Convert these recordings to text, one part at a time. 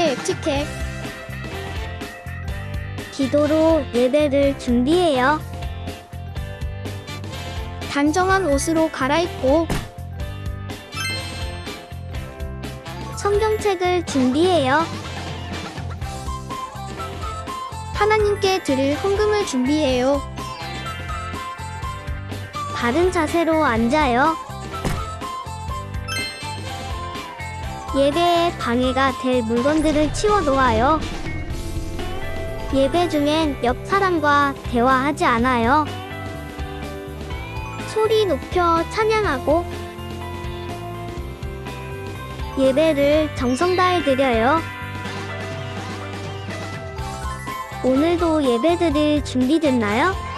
예배 에티켓. 기도로 예배를 준비해요. 단정한 옷으로 갈아입고 성경책을 준비해요. 하나님께 드릴 헌금을 준비해요. 바른 자세로 앉아요. 예배에 방해가 될 물건들을 치워 놓아요. 예배 중엔 옆 사람과 대화하지 않아요. 소리 높여 찬양하고 예배를 정성 다해 드려요. 오늘도 예배드릴 준비됐나요?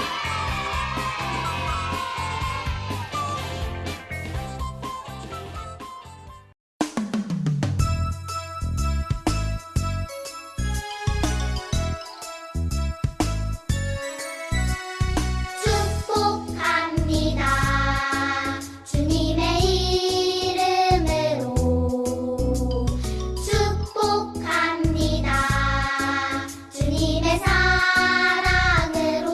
축복합니다. 주님의 이름으로 축복합니다. 주님의 사랑으로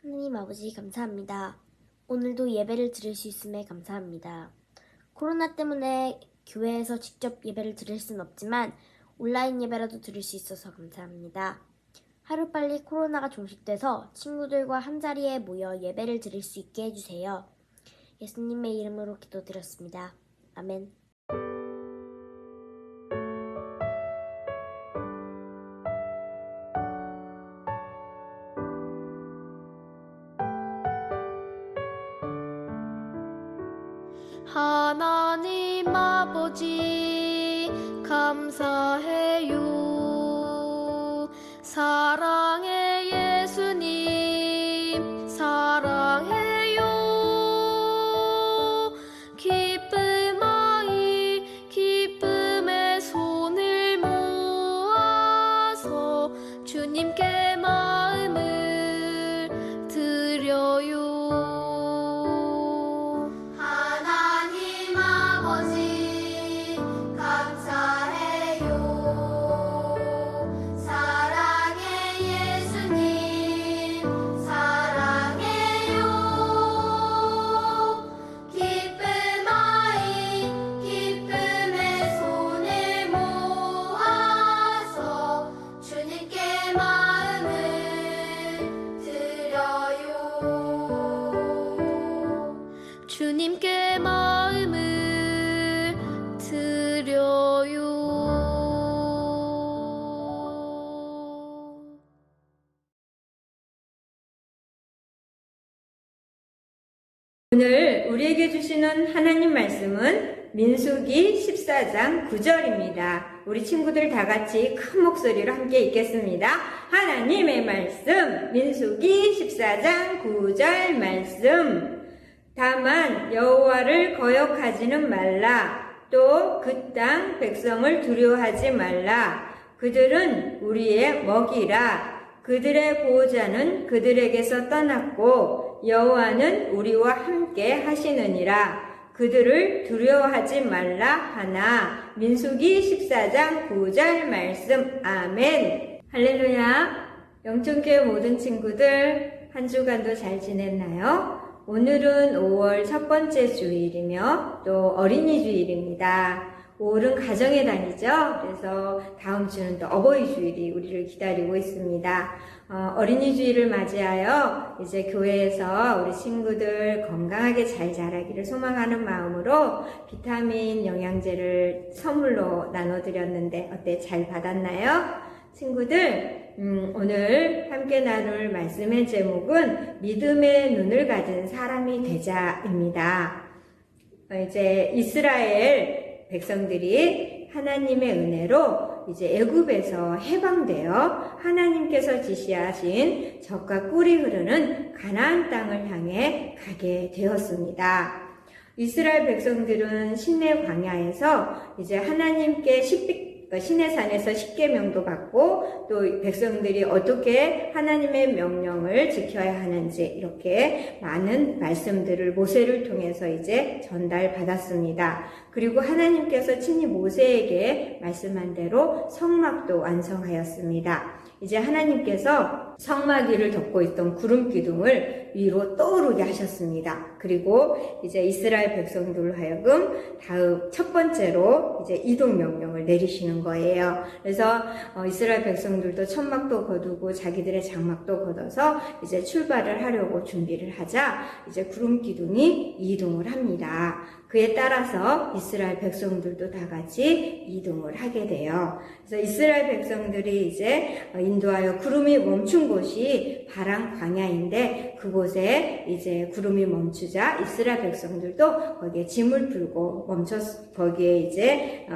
하느님 아버지 감사합니다. 오늘도 예배를 드릴 수 있음에 감사합니다. 코로나 때문에 교회에서 직접 예배를 드릴 순 없지만 온라인 예배라도 드릴 수 있어서 감사합니다. 하루빨리 코로나가 종식돼서 친구들과 한자리에 모여 예배를 드릴 수 있게 해주세요. 예수님의 이름으로 기도드렸습니다. 아멘. 하나님 아버지 감사해요. 사랑의 예수님 사랑해요. 기쁨아이 기쁨의 손을 모아서 주님께 마음을 드려요. 하나님 아버지 감사해요. 사랑의 예수님 사랑해요. 기쁨아이 기쁨의 손을 모아서 주님께 마음을 드려요. 주님께 마음을 드려요. 오늘 우리에게 주시는 하나님 말씀은 민수기 14장 9절입니다. 우리 친구들 다 같이 큰 목소리로 함께 읽겠습니다. 하나님의 말씀, 민수기 14장 9절 말씀. 다만 여호와를 거역하지는 말라. 또 그 땅 백성을 두려워하지 말라. 그들은 우리의 먹이라. 그들의 보호자는 그들에게서 떠났고 여호와는 우리와 함께 하시느니라. 그들을 두려워하지 말라 하나. 민수기 14장 9절 말씀. 아멘. 할렐루야. 영천교회 모든 친구들 한 주간도 잘 지냈나요? 오늘은 5월 첫 번째 주일이며 또 어린이 주일입니다. 5월은 가정의 달이죠. 그래서 다음 주는 또 어버이 주일이 우리를 기다리고 있습니다. 어린이 주일을 맞이하여 이제 교회에서 우리 친구들 건강하게 잘 자라기를 소망하는 마음으로 비타민 영양제를 선물로 나눠드렸는데 어때? 잘 받았나요? 친구들, 오늘 함께 나눌 말씀의 제목은 믿음의 눈을 가진 사람이 되자입니다. 이제 이스라엘 백성들이 하나님의 은혜로 이제 애굽에서 해방되어 하나님께서 지시하신 젖과 꿀이 흐르는 가나안 땅을 향해 가게 되었습니다. 이스라엘 백성들은 시내 광야에서 이제 하나님께 시내산에서 십계명도 받고 또 백성들이 어떻게 하나님의 명령을 지켜야 하는지 이렇게 많은 말씀들을 모세를 통해서 이제 전달받았습니다. 그리고 하나님께서 친히 모세에게 말씀한 대로 성막도 완성하였습니다. 이제 하나님께서 성막 위를 덮고 있던 구름 기둥을 위로 떠오르게 하셨습니다. 그리고 이제 이스라엘 백성들로 하여금 다음 첫 번째로 이제 이동 명령을 내리시는 거예요. 그래서 이스라엘 백성들도 천막도 거두고 자기들의 장막도 걷어서 이제 출발을 하려고 준비를 하자 이제 구름 기둥이 이동을 합니다. 그에 따라서 이스라엘 백성들도 다 같이 이동을 하게 돼요. 그래서 이스라엘 백성들이 이제 인도하여 구름이 멈춘 곳이 바람 광야인데 그곳에 이제 구름이 멈추자 이스라엘 백성들도 거기에 짐을 풀고 거기에 이제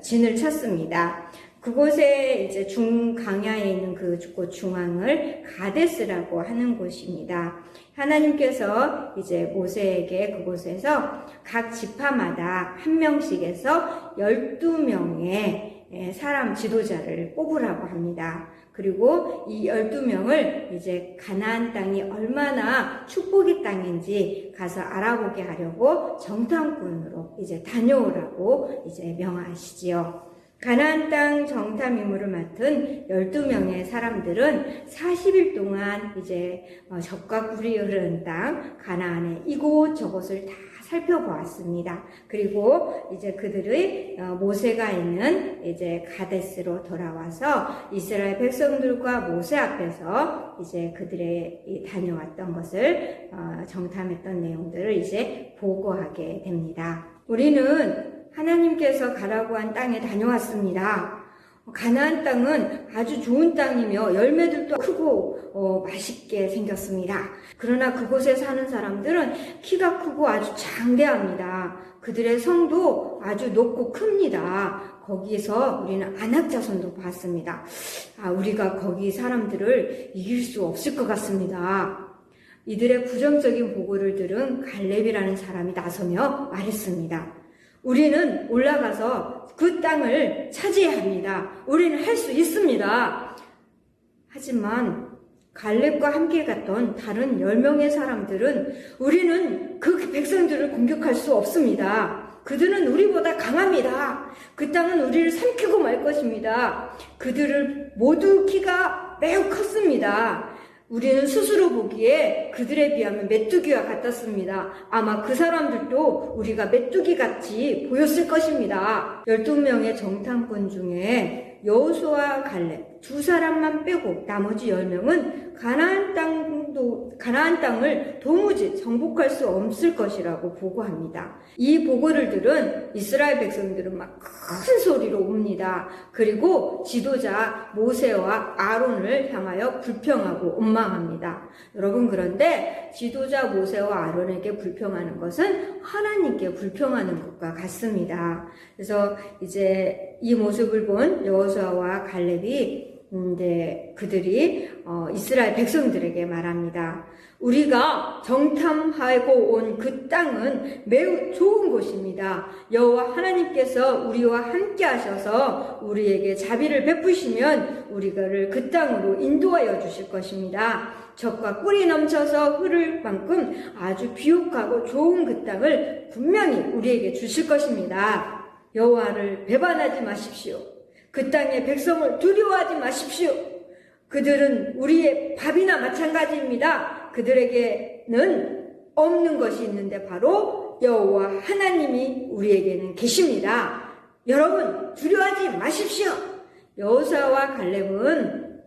진을 쳤습니다. 그곳에 이제 중강야에 있는 그곳 중앙을 가데스라고 하는 곳입니다. 하나님께서 이제 모세에게 그곳에서 각 지파마다 한 명씩에서 12명의 사람 지도자를 뽑으라고 합니다. 그리고 이 12명을 이제 가나안 땅이 얼마나 축복의 땅인지 가서 알아보게 하려고 정탐꾼으로 이제 다녀오라고 이제 명하시지요. 가나안 땅 정탐 임무를 맡은 12명의 사람들은 40일 동안 이제 젖과 꿀이 흐르는 땅 가나안의 이곳저곳을 다 살펴보았습니다. 그리고 이제 그들의 모세가 있는 이제 가데스로 돌아와서 이스라엘 백성들과 모세 앞에서 이제 그들의 다녀왔던 것을 정탐했던 내용들을 이제 보고하게 됩니다. 우리는 하나님께서 가라고 한 땅에 다녀왔습니다. 가나안 땅은 아주 좋은 땅이며 열매들도 크고 맛있게 생겼습니다. 그러나 그곳에 사는 사람들은 키가 크고 아주 장대합니다. 그들의 성도 아주 높고 큽니다. 거기에서 우리는 안악자손도 봤습니다. 우리가 거기 사람들을 이길 수 없을 것 같습니다. 이들의 부정적인 보고를 들은 갈렙이라는 사람이 나서며 말했습니다. 우리는 올라가서 그 땅을 차지해야 합니다. 우리는 할 수 있습니다. 하지만 갈렙과 함께 갔던 다른 10명의 사람들은 우리는 그 백성들을 공격할 수 없습니다. 그들은 우리보다 강합니다. 그 땅은 우리를 삼키고 말 것입니다. 그들을 모두 키가 매우 컸습니다. 우리는 스스로 보기에 그들에 비하면 메뚜기와 같았습니다. 아마 그 사람들도 우리가 메뚜기 같이 보였을 것입니다. 12명의 정탐꾼 중에 여호수아와 갈렙 두 사람만 빼고 나머지 10명은 가나안 땅을 도무지 정복할 수 없을 것이라고 보고합니다. 이 보고를 들은 이스라엘 백성들은 막 큰 소리로 웁니다. 그리고 지도자 모세와 아론을 향하여 불평하고 원망합니다. 여러분, 그런데 지도자 모세와 아론에게 불평하는 것은 하나님께 불평하는 것과 같습니다. 그래서 이제 이 모습을 본 여호수아와 갈렙이 그들이 이스라엘 백성들에게 말합니다. 우리가 정탐하고 온 그 땅은 매우 좋은 곳입니다. 여호와 하나님께서 우리와 함께 하셔서 우리에게 자비를 베푸시면 우리를 그 땅으로 인도하여 주실 것입니다. 젖과 꿀이 넘쳐서 흐를 만큼 아주 비옥하고 좋은 그 땅을 분명히 우리에게 주실 것입니다. 여호와를 배반하지 마십시오. 그 땅의 백성을 두려워하지 마십시오. 그들은 우리의 밥이나 마찬가지입니다. 그들에게는 없는 것이 있는데 바로 여호와 하나님이 우리에게는 계십니다. 여러분, 두려워하지 마십시오. 여호수아와 갈렙은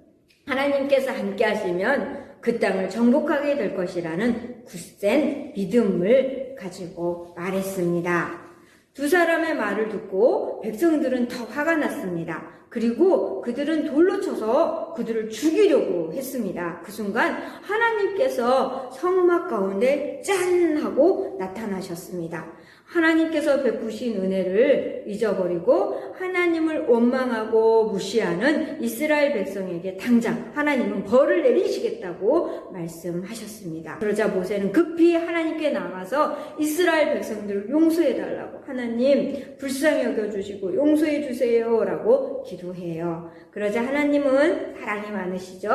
하나님께서 함께 하시면 그 땅을 정복하게 될 것이라는 굳센 믿음을 가지고 말했습니다. 두 사람의 말을 듣고 백성들은 더 화가 났습니다. 그리고 그들은 돌로 쳐서 그들을 죽이려고 했습니다. 그 순간 하나님께서 성막 가운데 짠 하고 나타나셨습니다. 하나님께서 베푸신 은혜를 잊어버리고 하나님을 원망하고 무시하는 이스라엘 백성에게 당장 하나님은 벌을 내리시겠다고 말씀하셨습니다. 그러자 모세는 급히 하나님께 나가서 이스라엘 백성들을 용서해달라고, 하나님 불쌍히 여겨주시고 용서해주세요 라고 기도해요. 그러자 하나님은 사랑이 많으시죠?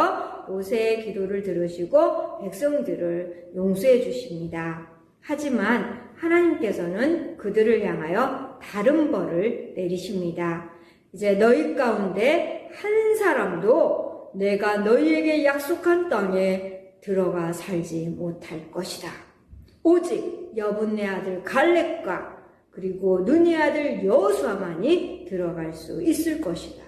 모세의 기도를 들으시고 백성들을 용서해 주십니다. 하지만 하나님께서는 그들을 향하여 다른 벌을 내리십니다. 이제 너희 가운데 한 사람도 내가 너희에게 약속한 땅에 들어가 살지 못할 것이다. 오직 여분네 아들 갈렙과 그리고 눈의 아들 여호수아만이 들어갈 수 있을 것이다.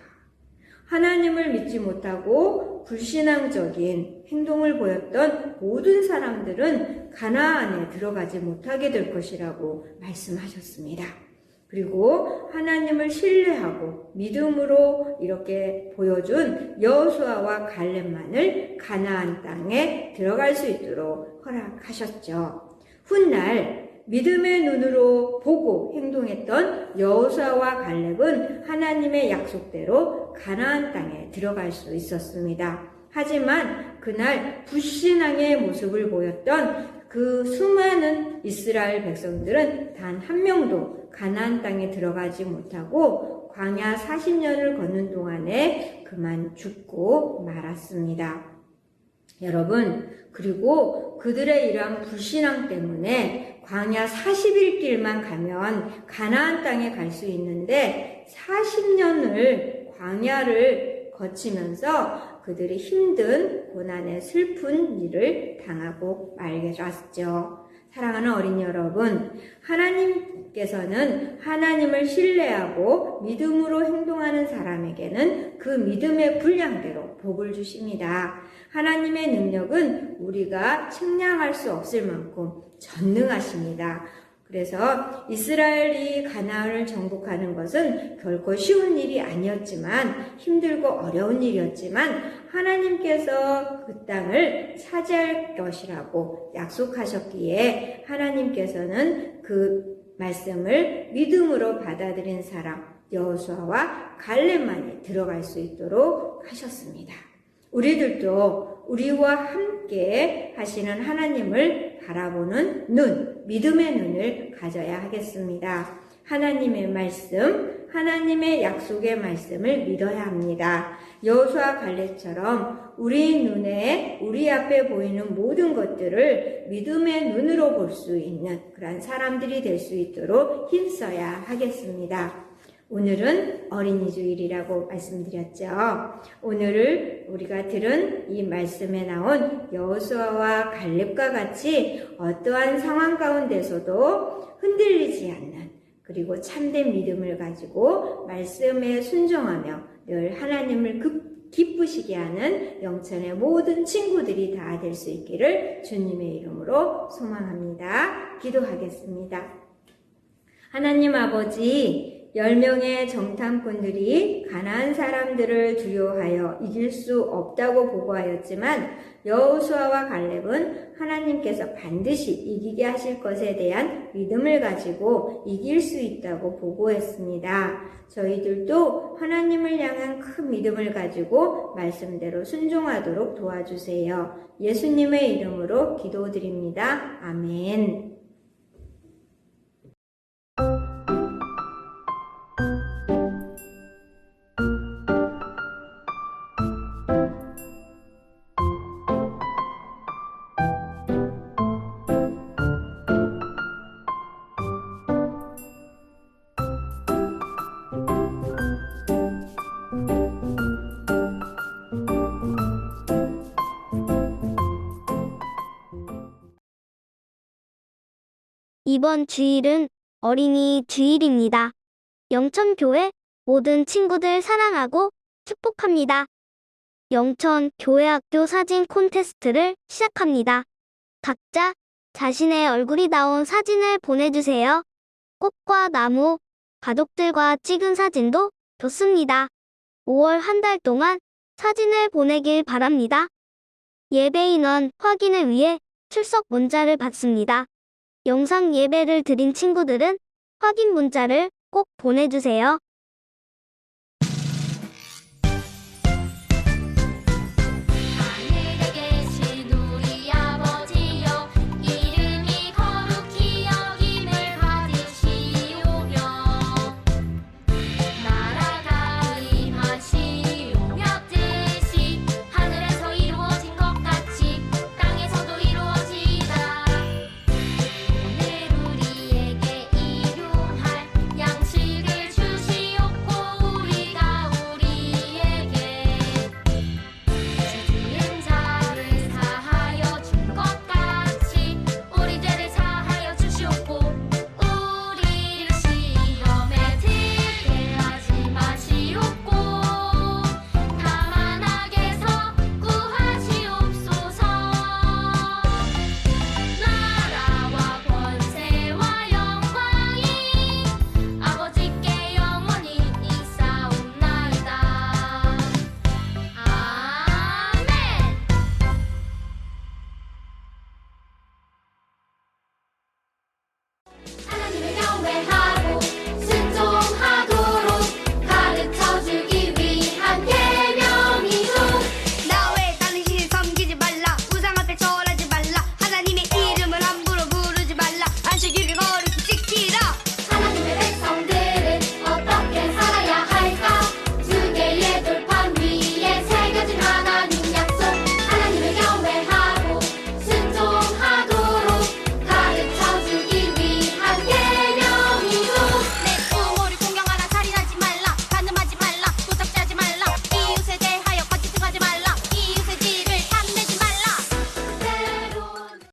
하나님을 믿지 못하고 불신앙적인 행동을 보였던 모든 사람들은 가나안에 들어가지 못하게 될 것이라고 말씀하셨습니다. 그리고 하나님을 신뢰하고 믿음으로 이렇게 보여준 여호수아와 갈렙만을 가나안 땅에 들어갈 수 있도록 허락하셨죠. 훗날 믿음의 눈으로 보고 행동했던 여호수아와 갈렙은 하나님의 약속대로 가나안 땅에 들어갈 수 있었습니다. 하지만 그날 불신앙의 모습을 보였던 그 수많은 이스라엘 백성들은 단 한 명도 가나안 땅에 들어가지 못하고 광야 40년을 걷는 동안에 그만 죽고 말았습니다. 여러분, 그리고 그들의 이러한 불신앙 때문에 광야 40일 길만 가면 가나안 땅에 갈 수 있는데 40년을 광야를 거치면서 그들이 힘든 고난의 슬픈 일을 당하고 말았죠. 사랑하는 어린이 여러분, 하나님께서는 하나님을 신뢰하고 믿음으로 행동하는 사람에게는 그 믿음의 분량대로 복을 주십니다. 하나님의 능력은 우리가 측량할 수 없을 만큼 전능하십니다. 그래서 이스라엘이 가나안을 정복하는 것은 결코 쉬운 일이 아니었지만, 힘들고 어려운 일이었지만 하나님께서 그 땅을 차지할 것이라고 약속하셨기에 하나님께서는 그 말씀을 믿음으로 받아들인 사람 여호수아와 갈렙만이 들어갈 수 있도록 하셨습니다. 우리들도 우리와 함께 하시는 하나님을 바라보는 눈, 믿음의 눈을 가져야 하겠습니다. 하나님의 말씀, 하나님의 약속의 말씀을 믿어야 합니다. 여호수아 갈렙처럼 우리 눈에, 우리 앞에 보이는 모든 것들을 믿음의 눈으로 볼 수 있는 그런 사람들이 될 수 있도록 힘써야 하겠습니다. 오늘은 어린이 주일이라고 말씀드렸죠. 오늘 우리가 들은 이 말씀에 나온 여호수아와 갈렙과 같이 어떠한 상황 가운데서도 흔들리지 않는, 그리고 참된 믿음을 가지고 말씀에 순종하며 늘 하나님을 기쁘시게 하는 영천의 모든 친구들이 다 될 수 있기를 주님의 이름으로 소망합니다. 기도하겠습니다. 하나님 아버지, 10명의 정탐꾼들이 가나안 사람들을 두려워하여 이길 수 없다고 보고하였지만 여호수아와 갈렙은 하나님께서 반드시 이기게 하실 것에 대한 믿음을 가지고 이길 수 있다고 보고했습니다. 저희들도 하나님을 향한 큰 믿음을 가지고 말씀대로 순종하도록 도와주세요. 예수님의 이름으로 기도드립니다. 아멘. 이번 주일은 어린이 주일입니다. 영천교회 모든 친구들 사랑하고 축복합니다. 영천교회학교 사진 콘테스트를 시작합니다. 각자 자신의 얼굴이 나온 사진을 보내주세요. 꽃과 나무, 가족들과 찍은 사진도 좋습니다. 5월 한 달 동안 사진을 보내길 바랍니다. 예배 인원 확인을 위해 출석 문자를 받습니다. 영상 예배를 드린 친구들은 확인 문자를 꼭 보내주세요.